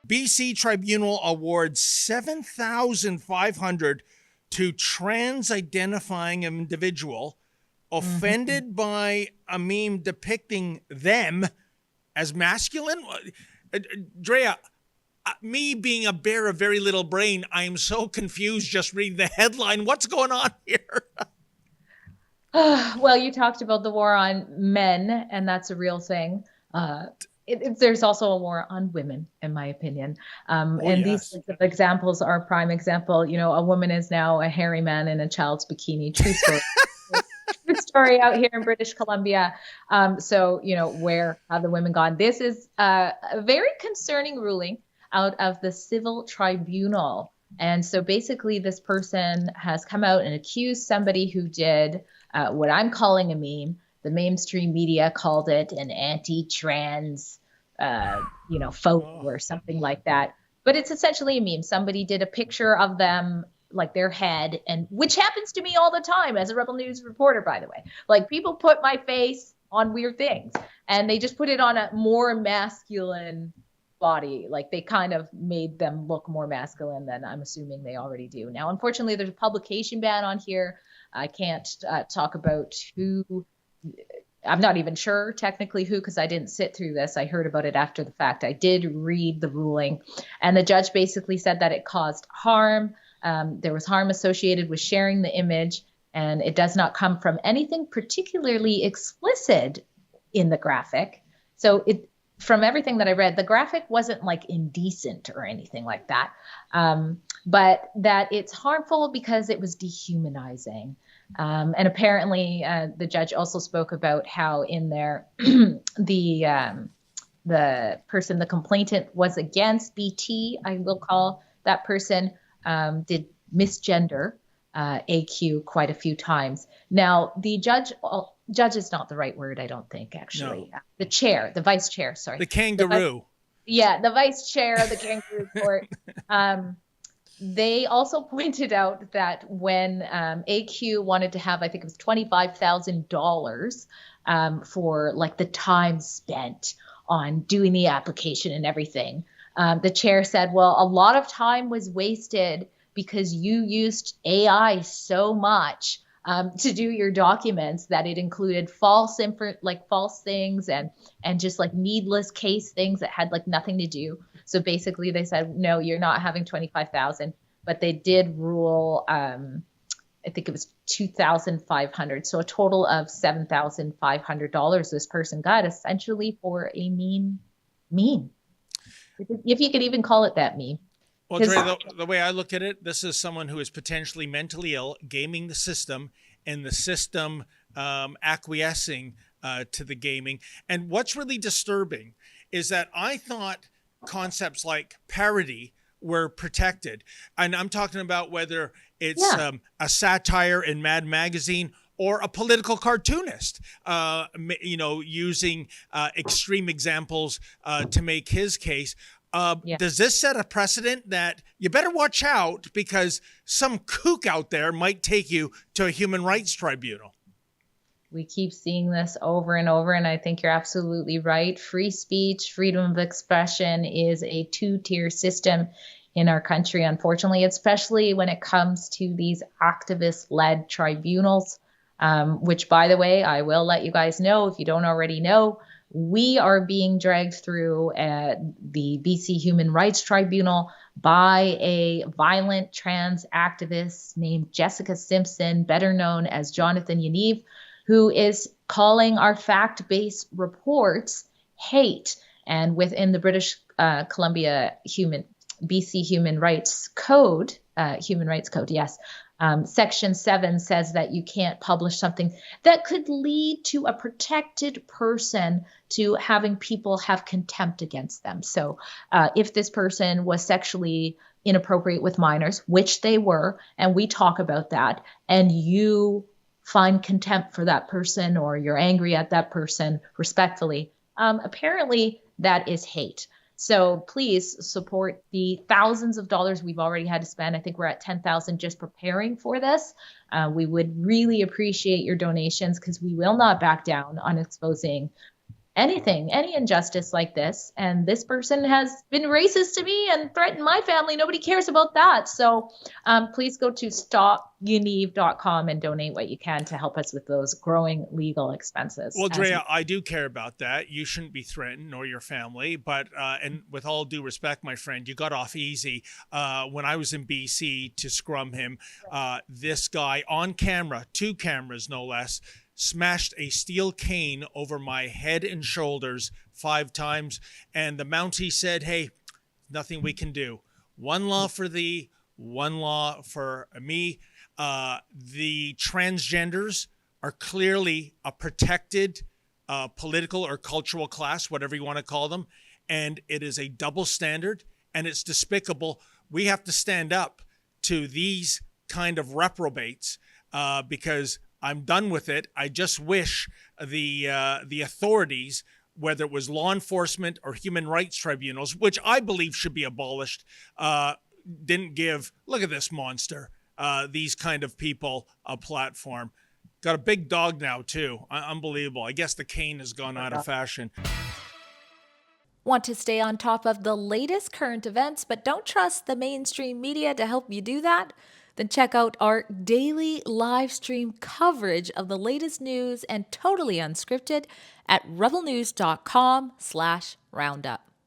BC Tribunal awards 7,500 to trans identifying individual Mhm. offended by a meme depicting them as masculine. Drea, me being a bear of very little brain, I am so confused just reading the headline. What's going on here? Well, you talked about the war on men, and that's a real thing. Uh, there's also a war on women, in my opinion. Oh, And these yes. sorts of examples are a prime example. You know, a woman is now a hairy man in a child's bikini. True story. True story out here in British Columbia. So, you know, where have the women gone? This is a very concerning ruling out of the civil tribunal. And so basically, this person has come out and accused somebody who did what I'm calling a meme. The mainstream media called it an anti-trans, photo Oh, or something like that. But it's essentially a meme. Somebody did a picture of them, like their head, and which happens to me all the time as a Rebel News reporter, by the way. Like people put my face on weird things, and they just put it on a more masculine body. Like they kind of made them look more masculine than I'm assuming they already do. Now, unfortunately, there's a publication ban on here. I can't talk about who. I'm not even sure technically who, because I didn't sit through this. I heard about it after the fact. I did read the ruling, and the judge basically said that it caused harm. There was harm associated with sharing the image, and it does not come from anything particularly explicit in the graphic. So from everything that I read, the graphic wasn't like indecent or anything like that, but that it's harmful because it was dehumanizing. And apparently, the judge also spoke about how in there the person, the complainant, was against BT. I will call that person, did misgender AQ quite a few times. Now, the judge, judge is not the right word, I don't think, no. actually. The chair, the vice chair, sorry. The The vice, kangaroo. yeah, the vice chair of the kangaroo court. Um, they also pointed out that when AQ wanted to have, I think it was $25,000 for like the time spent on doing the application and everything, the chair said, well, a lot of time was wasted because you used AI so much to do your documents that it included false things and just like needless case things that had like nothing to do. So basically, they said, no, you're not having 25,000, but they did rule. I think it was 2,500, so a total of $7,500. This person got essentially for a meme, if you could even call it that meme. Well, Because Dre, the way I look at it, this is someone who is potentially mentally ill, gaming the system, and the system acquiescing to the gaming. And what's really disturbing is that I thought concepts like parody were protected. And I'm talking about whether it's yeah, a satire in Mad Magazine or a political cartoonist, using extreme examples to make his case. yeah. Does this set a precedent that you better watch out because some kook out there might take you to a human rights tribunal? We keep seeing this over and over, and I think you're absolutely right. Free speech, freedom of expression is a two-tier system in our country, unfortunately, especially when it comes to these activist-led tribunals, which, by the way, I will let you guys know if you don't already know, we are being dragged through the BC Human Rights Tribunal by a violent trans activist named Jessica Simpson, better known as Jonathan Yaniv, who is calling our fact-based reports hate. And within the British Columbia BC Human Rights Code, yes, Section 7 says that you can't publish something that could lead to a protected person to having people have contempt against them. So if this person was sexually inappropriate with minors, which they were, and we talk about that, and you find contempt for that person or you're angry at that person respectfully, apparently that is hate. So please support the thousands of dollars we've already had to spend. I think we're at 10,000 just preparing for this. We would really appreciate your donations because we will not back down on exposing anything, any injustice like this. And this person has been racist to me and threatened my family. Nobody cares about that. So please go to stopuniv.com and donate what you can to help us with those growing legal expenses. Well, Drea, I do care about that. You shouldn't be threatened, nor your family. But and with all due respect, my friend, you got off easy when I was in BC to scrum him. This guy on camera, 2 cameras no less, smashed a steel cane over my head and shoulders 5 times. And the Mountie said, hey, nothing we can do. One law for thee, one law for me. The transgenders are clearly a protected political or cultural class, whatever you want to call them. And it is a double standard, and it's despicable. We have to stand up to these kind of reprobates because I'm done with it. I just wish the authorities, whether it was law enforcement or human rights tribunals, which I believe should be abolished, didn't give, look at this monster, these kind of people a platform. Got a big dog now, too. Unbelievable. I guess the cane has gone out of fashion. Want to stay on top of the latest current events, but don't trust the mainstream media to help you do that? Then check out our daily live stream coverage of the latest news and totally unscripted at rebelnews.com/roundup.